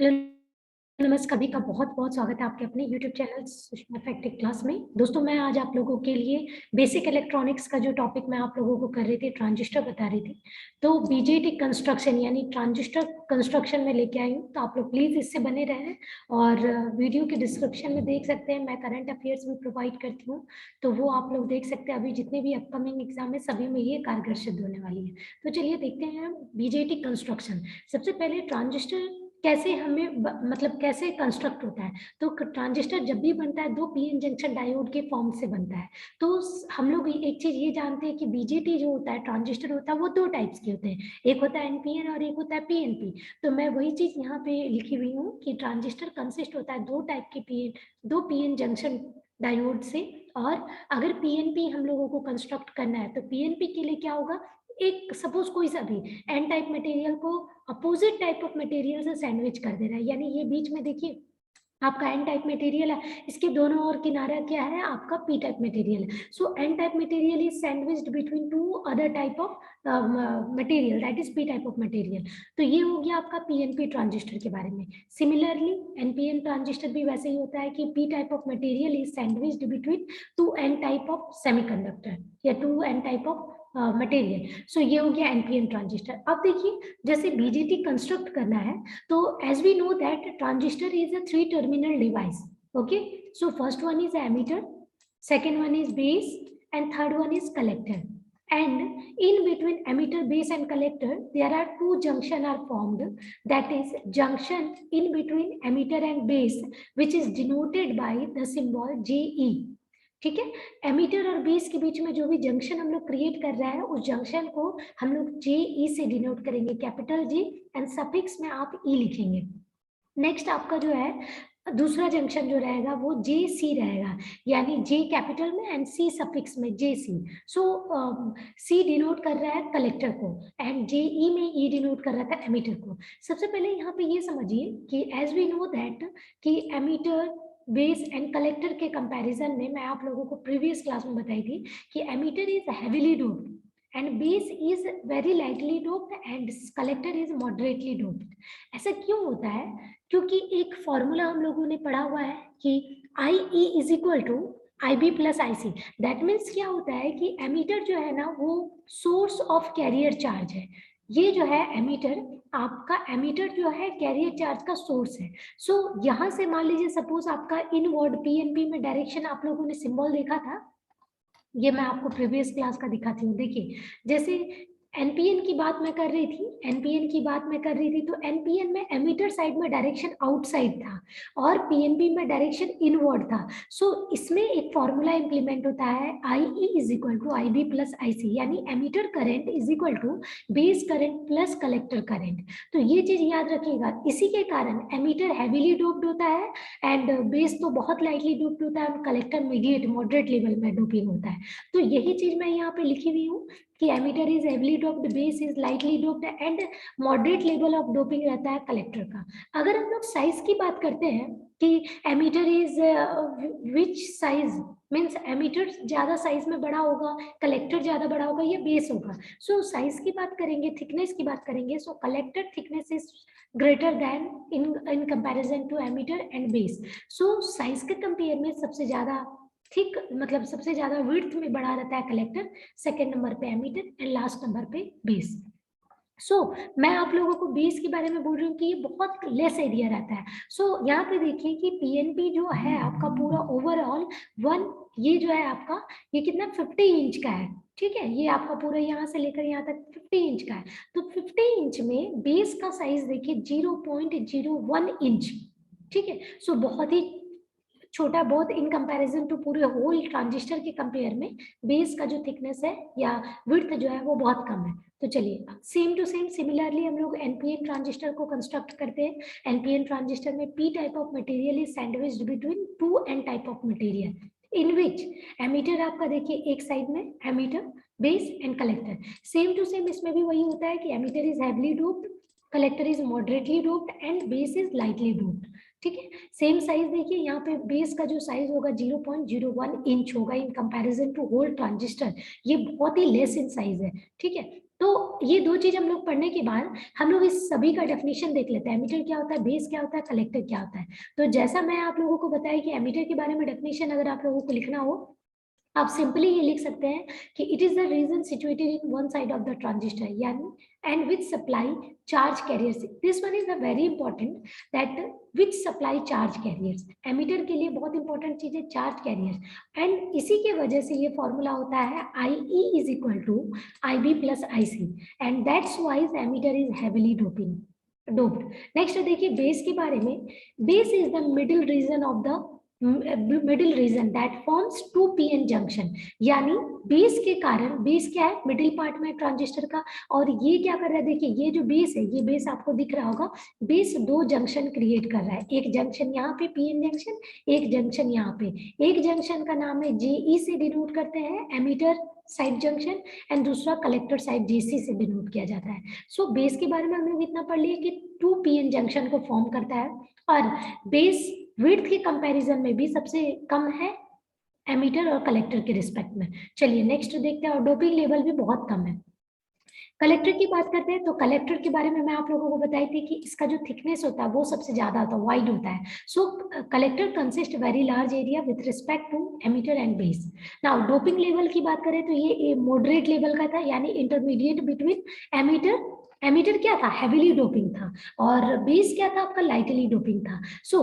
Hello, नमस्कार, सभी का बहुत-बहुत स्वागत है आपके अपने यूट्यूब चैनल सुषमा फैक्टिक क्लास में। दोस्तों, मैं आज आप लोगों के लिए बेसिक इलेक्ट्रॉनिक्स का जो टॉपिक मैं आप लोगों को कर रही थी, ट्रांजिस्टर बता रही थी। तो बीजेटी कंस्ट्रक्शन यानी ट्रांजिस्टर कंस्ट्रक्शन में लेके आई हूँ, तो आप लोग प्लीज़ इससे बने रहें और वीडियो के डिस्क्रिप्शन में देख सकते हैं, मैं करंट अफेयर्स भी प्रोवाइड करती हूँ, तो वो आप लोग देख सकते हैं। अभी जितने भी अपकमिंग एग्जाम है, सभी में ये कारगर सिद्ध होने वाली है। तो चलिए देखते हैं बीजेटी कंस्ट्रक्शन। सबसे पहले ट्रांजिस्टर कैसे हमें मतलब कैसे कंस्ट्रक्ट होता है। तो ट्रांजिस्टर जब भी बनता है दो पीएन जंक्शन डायोड के फॉर्म से बनता है। तो हम लोग एक चीज ये जानते हैं कि बीजेटी जो होता है ट्रांजिस्टर होता है वो दो टाइप्स के होते हैं, एक होता है एनपीएन और एक होता है पीएनपी। तो मैं वही चीज यहाँ पे लिखी हुई हूँ कि ट्रांजिस्टर कंसिस्ट होता है दो टाइप के दो पीएन जंक्शन डायोड से। और अगर पीएनपी हम लोगों को कंस्ट्रक्ट करना है तो पीएनपी के लिए क्या होगा, एक सपोज कोई सा भी एन टाइप मटेरियल को अपोजिट टाइप ऑफ मटेरियल से सैंडविच कर दे रहा है, यानी ये बीच में देखिए आपका एन टाइप मटेरियल है, इसके दोनों ओर किनारा क्या है आपका पी टाइप मटेरियल है। So N type material is sandwiched between two other type of material, that is P type of material. तो ये हो गया आपका पीएनपी ट्रांजिस्टर के बारे में। सिमिलरली एनपीएन ट्रांजिस्टर भी वैसे ही होता है कि P type of material is sandwiched between two N type of semiconductor या two N type of material. So ये हो गया एनपीएन ट्रांजिस्टर। अब देखिए जैसे बीजेटी कंस्ट्रक्ट करना है, तो as we know that transistor is a three terminal device. Okay, so first one is emitter, second one is base, and third one is collector. And in between emitter, base and collector there are two junction are formed, that is junction in between emitter and base, which is denoted by the symbol Je. ठीक है, ammeter और base के बीच में जो भी junction हम लोग create कर रहे हैं उस जंक्शन को हम लोग जे से डिनोट करेंगे, कैपिटल जी, एंड सफिक्स में आप ई लिखेंगे। नेक्स्ट आपका जो है दूसरा जंक्शन जो रहेगा वो जे सी रहेगा, यानी जे कैपिटल में एंड सी सफिक्स में जे सी। सो सी डिनोट कर रहा है कलेक्टर को एंड जे ई में ई डिनोट कर रहा था एमीटर को। सबसे पहले यहाँ पे ये समझिए कि एज वी नो दैट कि एमीटर बेस एंड कलेक्टर के कंपैरिजन में मैं आप लोगों को प्रीवियस क्लास में बताई थी कि emitter is heavily doped and base is very lightly doped and collector is moderately doped. ऐसा क्यों होता है? क्योंकि एक फॉर्मूला हम लोगों ने पढ़ा हुआ है कि IE is equal to IB plus IC. That means क्या होता है कि एमीटर जो है ना वो सोर्स ऑफ कैरियर चार्ज है। ये जो है एमीटर, आपका एमीटर जो है कैरियर चार्ज का सोर्स है। सो यहाँ से मान लीजिए सपोज आपका इनवर्ड पीएनपी में डायरेक्शन आप लोगों ने सिंबल देखा था, ये मैं आपको प्रीवियस क्लास का दिखाती हूँ। देखिए जैसे एनपीएन की बात मैं कर रही थी, एनपीएन की बात मैं कर रही थी, तो एनपीएन में एमीटर साइड में डायरेक्शन आउटसाइड था और पीएनपी में डायरेक्शन इनवर्ड था। सो इसमें एक फॉर्मूला इंप्लीमेंट होता है IE is equal to IB plus IC, यानी emitter current is equal to base current plus collector current. तो ये चीज याद रखिएगा, इसी के कारण एमीटर हैवीली डोप्ड होता है एंड बेस तो बहुत लाइटली डोप्ड होता है और कलेक्टर मीडिएट मॉडरेट लेवल में डोपिंग होता है। तो यही चीज मैं यहाँ पे लिखी हुई हूँ कि emitter is heavily doped, base is lightly doped and moderate level of doping रहता है कलेक्टर का। अगर हम लोग साइज की बात करते हैं कि emitter is which size, means emitter ज्यादा साइज में बड़ा होगा, कलेक्टर ज्यादा बड़ा होगा या बेस होगा। सो साइज की बात करेंगे, थिकनेस की बात करेंगे, so collector thickness is greater than in comparison to emitter and base. So size के कंपेयर में सबसे ज्यादा थिक मतलब सबसे ज्यादा विड्थ में बड़ा रहता है कलेक्टर, सेकेंड नंबर पे एमीटर एंड लास्ट नंबर पे बेस। मैं आप लोगों को बेस के बारे में बोल रही हूँ कि ये बहुत लेस एरिया रहता है। यहाँ पे देखिए कि पीएनपी जो है आपका पूरा ओवरऑल ये जो है आपका ये कितना 50 इंच का है। ठीक है, ये आपका पूरा यहाँ से लेकर यहाँ तक 50 इंच का है। तो 50 इंच में बेस का साइज देखिए 0.01 इंच। ठीक है, बहुत ही छोटा, बहुत इन कंपैरिजन टू पूरे होल ट्रांजिस्टर के कंपेयर में बेस का जो थिकनेस है या विड्थ जो है वो बहुत कम है। तो चलिए सेम टू सेम सिमिलरली हम लोग एनपीएन ट्रांजिस्टर को कंस्ट्रक्ट करते हैं। एनपीएन ट्रांजिस्टर में P type of material is sandwiched between two N type of material in which emitter आपका देखिए एक साइड में emitter, base and collector. Same to same इसमें भी वही होता है कि emitter is heavily doped, collector is moderately doped and base is lightly doped. ठीक है, सेम साइज देखिए यहाँ पे बेस का जो साइज होगा 0.01 इंच होगा in comparison to whole transistor, ये बहुत ही लेस इन साइज है। ठीक है, तो ये दो चीज हम लोग पढ़ने के बाद हम लोग इस सभी का डेफिनेशन देख लेते हैं, एमीटर क्या होता है, बेस क्या होता है, कलेक्टर क्या होता है। तो जैसा मैं आप लोगों को बताया कि एमीटर के बारे में डेफिनेशन अगर आप लोगों को लिखना हो, आप सिंपली ये लिख सकते हैं कि it is the region situated in one side of the transistor, यानी end which supply charge carriers. This one is the very important, that which supply charge carriers. Emitter के लिए बहुत इंपॉर्टेंट चीज है चार्ज कैरियर्स, एंड इसी के वजह से ये फॉर्मूला होता है IE is equal to IB plus IC, and that's why emitter is heavily doped. Next देखिए बेस के बारे में। Base is the middle region of the middle region that forms two PN junction, यानी base के कारण, base क्या है, middle part में ट्रांजिस्टर का, और ये क्या कर रहा है, देखिए ये जो बेस है, ये बेस आपको दिख रहा होगा, बेस दो जंक्शन क्रिएट कर रहा है, एक जंक्शन यहाँ पे पीएन जंक्शन, एक जंक्शन यहाँ पे। एक जंक्शन का नाम है JE से डिनोट करते हैं, एमीटर साइड जंक्शन, एंड दूसरा कलेक्टर साइड JC से डिनोट किया जाता है। सो बेस के बारे में हम लोग इतना पढ़ लिए कि टू पीएन जंक्शन को फॉर्म करता है, और बेस विड्थ के कंपैरिजन में भी सबसे कम है एमीटर और कलेक्टर के रिस्पेक्ट में। चलिए नेक्स्ट देखते हैं, और डोपिंग लेवल भी बहुत कम है। कलेक्टर की बात करते हैं, तो कलेक्टर के बारे में मैं आप लोगों को बताई थी कि इसका जो थिकनेस होता है वो सबसे ज्यादा होता है, वाइड होता है। So collector consist very large area with respect to emitter and base. Now doping level की बात करें तो ये मॉडरेट लेवल का था, यानी इंटरमीडिएट बिटवीन एमीटर। एमीटर क्या था, हेविली डोपिंग था, और बेस क्या था आपका, लाइटली डोपिंग था। So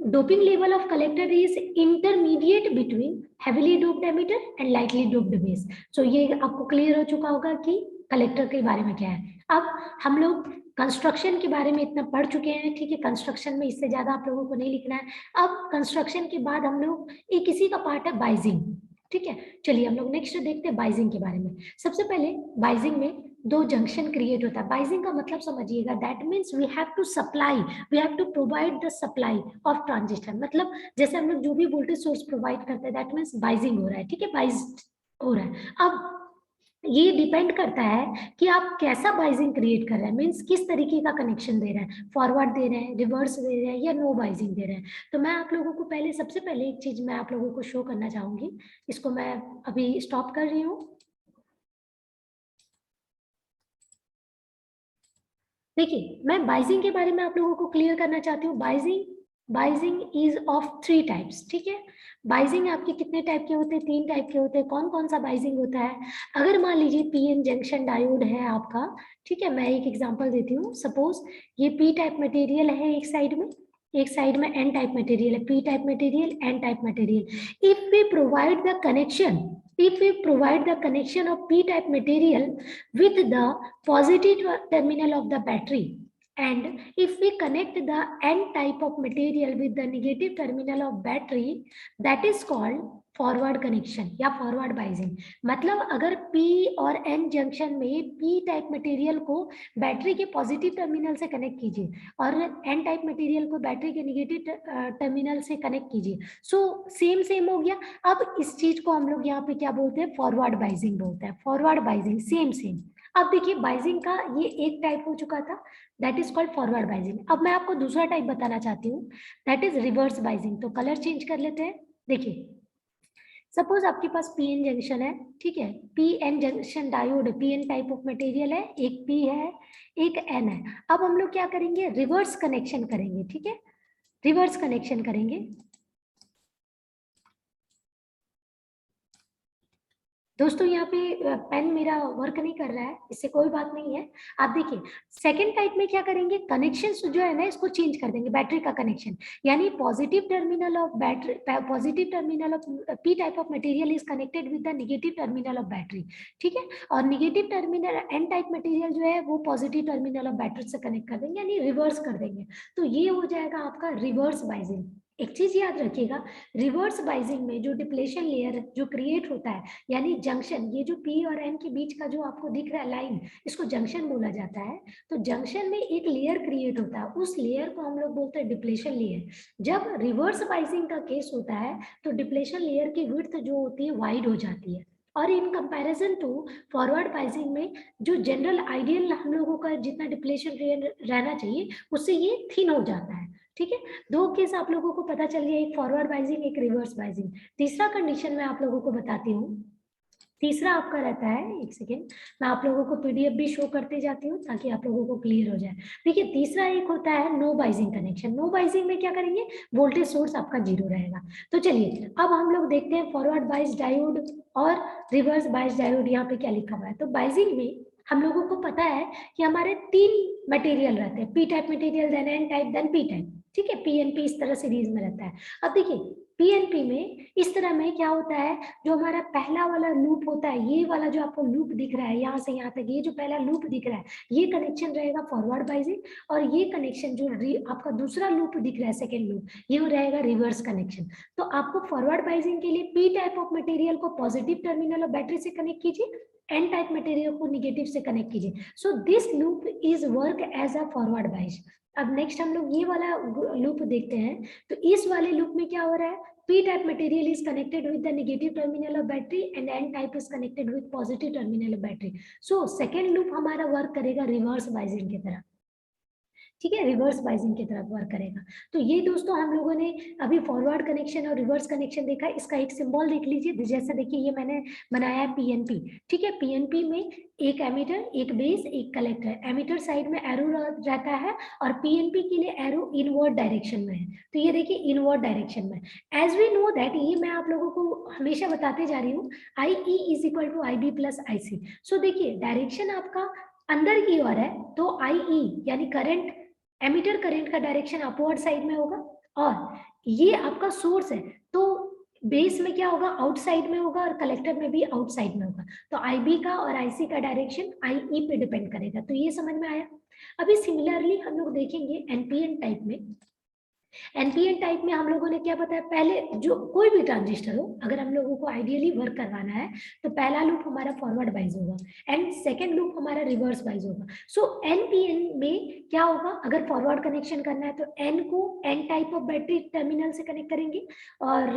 doping level of collector is intermediate between heavily doped emitter and lightly doped base. So ये आपको क्लियर हो चुका होगा कि कलेक्टर के बारे में क्या है। अब हम लोग कंस्ट्रक्शन के बारे में इतना पढ़ चुके हैं, ठीक है, कंस्ट्रक्शन में इससे ज्यादा आप लोगों को नहीं लिखना है। अब कंस्ट्रक्शन के बाद हम लोग एक इसी का पार्ट है बाइजिंग, ठीक है। चलिए हम लोग नेक्स्ट देखते हैं बाइजिंग के बारे में। सबसे पहले बाइजिंग में दो जंक्शन क्रिएट होता है। बाइजिंग का मतलब समझिएगा, that means we have to supply, we have to provide the supply of transistor. मतलब जैसे हम लोग जो भी वोल्टेज सोर्स प्रोवाइड करते हैं, दैट मीन्स बाइजिंग हो रहा है, ठीक है, बाइज हो रहा है। अब ये डिपेंड करता है कि आप कैसा बाइजिंग क्रिएट कर रहे हैं, मीन्स किस तरीके का कनेक्शन दे रहे हैं, फॉरवर्ड दे रहे हैं, रिवर्स दे रहे हैं, या नो बाइजिंग दे रहे हैं। तो मैं आप लोगों को पहले, सबसे पहले एक चीज मैं आप लोगों को शो करना चाहूंगी, इसको मैं अभी स्टॉप कर रही हूँ। देखिए मैं बाइजिंग के बारे में आप लोगों को क्लियर करना चाहती हूँ। बाइजिंग इज ऑफ 3 टाइप्स, ठीक है। बाइजिंग आपके कितने टाइप के होते हैं, 3 टाइप के होते हैं। कौन कौन सा बाइजिंग होता है, अगर मान लीजिए पीएन जंक्शन डायोड है आपका, ठीक है, मैं एक एग्जांपल देती हूँ। सपोज ये पी टाइप मटेरियल है एक साइड में, एक साइड में एन टाइप मटेरियल है, P type material, N type material. If we provide the connection, if we provide the connection of p type material with the positive terminal of the battery, and if we connect the n type of material with the negative terminal of battery, that is called forward connection या forward बाइजिंग। मतलब अगर P और N junction में P type material को battery के positive terminal से connect कीजिए और N टाइप मटेरियल को बैटरी के नेगेटिव टर्मिनल से कनेक्ट कीजिए, सो सेम हो गया। अब इस चीज को हम लोग यहाँ पे क्या बोलते हैं, फॉरवर्ड बाइजिंग बोलते हैं, फॉरवर्ड बाइजिंग, सेम। अब देखिए बाइजिंग का ये एक टाइप हो चुका था, दैट इज कॉल्ड फॉरवर्ड बाइजिंग। अब मैं आपको दूसरा टाइप बताना चाहती हूँ, दैट इज रिवर्स बाइजिंग। तो कलर चेंज कर लेते हैं। देखिए सपोज आपके पास पीएन जंक्शन है, ठीक है, PN junction diode, PN type of material है, एक पी है एक एन है। अब हम लोग क्या करेंगे, रिवर्स कनेक्शन करेंगे, ठीक है, रिवर्स कनेक्शन करेंगे। दोस्तों यहाँ पे पेन मेरा वर्क नहीं कर रहा है, इससे कोई बात नहीं है। आप देखिए सेकंड टाइप में क्या करेंगे, कनेक्शन जो है ना इसको चेंज कर देंगे, बैटरी का कनेक्शन, यानी positive terminal of battery, positive terminal of P type of material is connected with the negative terminal of battery, ठीक है, और negative terminal N type material जो है वो पॉजिटिव टर्मिनल ऑफ बैटरी से कनेक्ट कर देंगे, यानी रिवर्स कर देंगे। तो ये हो जाएगा आपका रिवर्स बाइजिंग। एक चीज याद रखिएगा, रिवर्स बाइजिंग में जो डिप्लेशन लेयर जो क्रिएट होता है, यानी जंक्शन, ये जो पी और एन के बीच का जो आपको दिख रहा है लाइन, इसको जंक्शन बोला जाता है। तो जंक्शन में एक लेयर क्रिएट होता है, उस लेयर को हम लोग बोलते हैं डिप्लेशन लेयर। जब रिवर्स बाइजिंग का केस होता है तो डिप्लेशन लेयर की विड्थ जो होती है वाइड हो जाती है, और इन कंपैरिजन टू फॉरवर्ड बाइजिंग में जो जनरल आइडियल हम लोगों का जितना डिप्लेशन रहना चाहिए उससे ये थिन हो जाता है, ठीक है। दो केस आप लोगों को पता चल गया, एक फॉरवर्ड बाइजिंग एक रिवर्स बाइजिंग। तीसरा कंडीशन मैं आप लोगों को बताती हूँ, तीसरा आपका रहता है, एक सेकेंड मैं आप लोगों को पीडीएफ भी शो करते जाती हूँ ताकि आप लोगों को क्लियर हो जाए। देखिए तीसरा एक होता है नो बाइजिंग कनेक्शन। नो बाइजिंग में क्या करेंगे, वोल्टेज सोर्स आपका जीरो रहेगा। तो चलिए अब हम लोग देखते हैं फॉरवर्ड बाइस डायोड और रिवर्स बाइस डायोड यहाँ पे क्या लिखा हुआ है। तो बाइजिंग में हम लोगों को पता है कि हमारे 3 मटेरियल रहते हैं, P type material, then N type, then P type, ठीक है, पीएनपी इस तरह सीरीज में रहता है। अब देखिए पीएनपी में इस तरह में क्या होता है, जो हमारा पहला वाला लूप होता है, ये वाला जो आपको लूप दिख रहा है यहाँ से यहाँ तक, ये जो पहला लूप दिख रहा है, ये कनेक्शन रहेगा फॉरवर्ड बाइजिंग, और ये कनेक्शन जो आपका दूसरा लूप दिख रहा है, सेकेंड लूप, ये रहेगा रिवर्स कनेक्शन। तो आपको फॉरवर्ड बाइजिंग के लिए पी टाइप ऑफ मटेरियल को पॉजिटिव टर्मिनल और बैटरी से कनेक्ट कीजिए, एन टाइप मटेरियल को निगेटिव से कनेक्ट कीजिए। So this loop is work as a forward bias. अब नेक्स्ट हम लोग ये वाला लूप देखते हैं। तो इस वाले लूप में क्या हो रहा है, P type material is connected with the negative terminal of battery and N type is connected with positive terminal of battery. So second loop हमारा वर्क करेगा रिवर्स बाइजिंग की तरह, ठीक है, रिवर्स बाइजिंग की तरफ वर्क करेगा। तो ये दोस्तों हम लोगों ने अभी फॉरवर्ड कनेक्शन और रिवर्स कनेक्शन देखा। इसका एक सिंबल देख लीजिए, जैसे देखिए ये मैंने बनाया है पीएनपी, ठीक है। पीएनपी में एक एमीटर, एक बेस, एक कलेक्टर। एमीटर साइड में एरो रहता है और पीएनपी के लिए एरो इनवर्ड डायरेक्शन में है। तो ये देखिए इनवर्ड डायरेक्शन में। एज वी नो दैट, ये मैं आप लोगों को हमेशा बताते जा रही हूँ, I E is equal to I B plus I C. So देखिए डायरेक्शन आपका अंदर की ओर है, तो आई ई यानी करंट, एमीटर करंट का डायरेक्शन अपवर्ड साइड में होगा, और ये आपका सोर्स है, तो बेस में क्या होगा, आउटसाइड में होगा, और कलेक्टर में भी आउटसाइड में होगा। तो आईबी का और आईसी का डायरेक्शन आईई पे डिपेंड करेगा। तो ये समझ में आया। अभी सिमिलरली हम लोग देखेंगे एनपीएन टाइप में। एनपीएन टाइप में हम लोगों ने क्या बताया, पहले जो कोई भी ट्रांजिस्टर हो, अगर हम लोगों को आइडियली वर्क करवाना है, तो पहला लूप हमारा फॉरवर्ड बाइज होगा एंड सेकेंड लूप हमारा रिवर्स बाइज होगा। सो एनपीएन में क्या होगा, अगर फॉरवर्ड कनेक्शन करना है तो एन को N type of battery terminal से कनेक्ट करेंगे और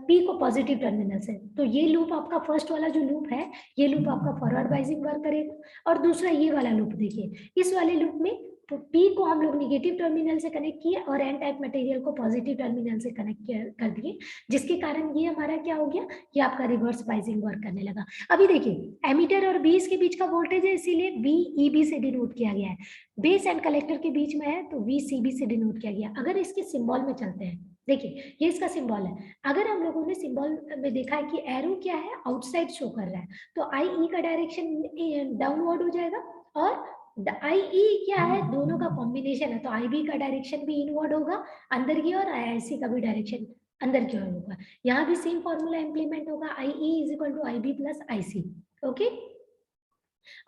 पी को पॉजिटिव टर्मिनल से। तो ये लूप आपका फर्स्ट वाला जो लूप है, ये लूप आपका फॉरवर्ड बाइजिंग वर्क करेगा। और दूसरा ये वाला लूप देखिए, इस वाले लूप में तो P को हम लोग निगेटिव टर्मिनल से कनेक्ट किए और एन टाइप मटेरियल को पॉजिटिव टर्मिनल से कनेक्ट कर दिए, जिसके कारण ये हमारा क्या हो गया, ये आपका रिवर्स बाइजिंग वर्क करने लगा। अभी देखिए एमीटर और बेस के बीच का वोल्टेज है, इसीलिए VEB से डिनोट किया गया है। बेस एंड कलेक्टर के बीच में है तो VCB से डिनोट किया गया। अगर इसके सिंबल में चलते हैं, देखिए ये इसका सिंबल है। अगर हम लोगों ने सिंबल में देखा है कि एरो क्या है, आउटसाइड शो कर रहा है, तो IE का डायरेक्शन डाउनवर्ड हो जाएगा, और IE क्या है, दोनों का कॉम्बिनेशन है, तो IB का डायरेक्शन भी इनवर्ड होगा अंदर की, और IIC का भी डायरेक्शन अंदर की ओर होगा। यहाँ भी सेम फॉर्मूला इंप्लीमेंट होगा, IE is equal to IB plus IC। Okay,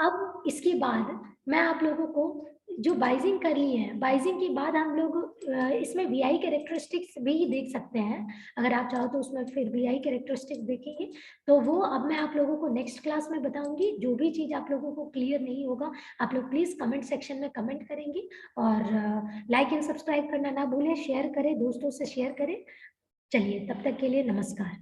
अब इसके बाद मैं आप लोगों को जो बाइजिंग कर ली है, बाइजिंग के बाद हम लोग इसमें VI कैरेक्टरिस्टिक्स भी देख सकते हैं। अगर आप चाहो तो उसमें फिर VI कैरेक्टरिस्टिक्स देखेंगे, तो वो अब मैं आप लोगों को नेक्स्ट क्लास में बताऊंगी। जो भी चीज आप लोगों को क्लियर नहीं होगा, आप लोग प्लीज कमेंट सेक्शन में कमेंट करेंगे, और लाइक एंड सब्सक्राइब करना ना भूलें, शेयर करें, दोस्तों से शेयर करें। चलिए तब तक के लिए नमस्कार।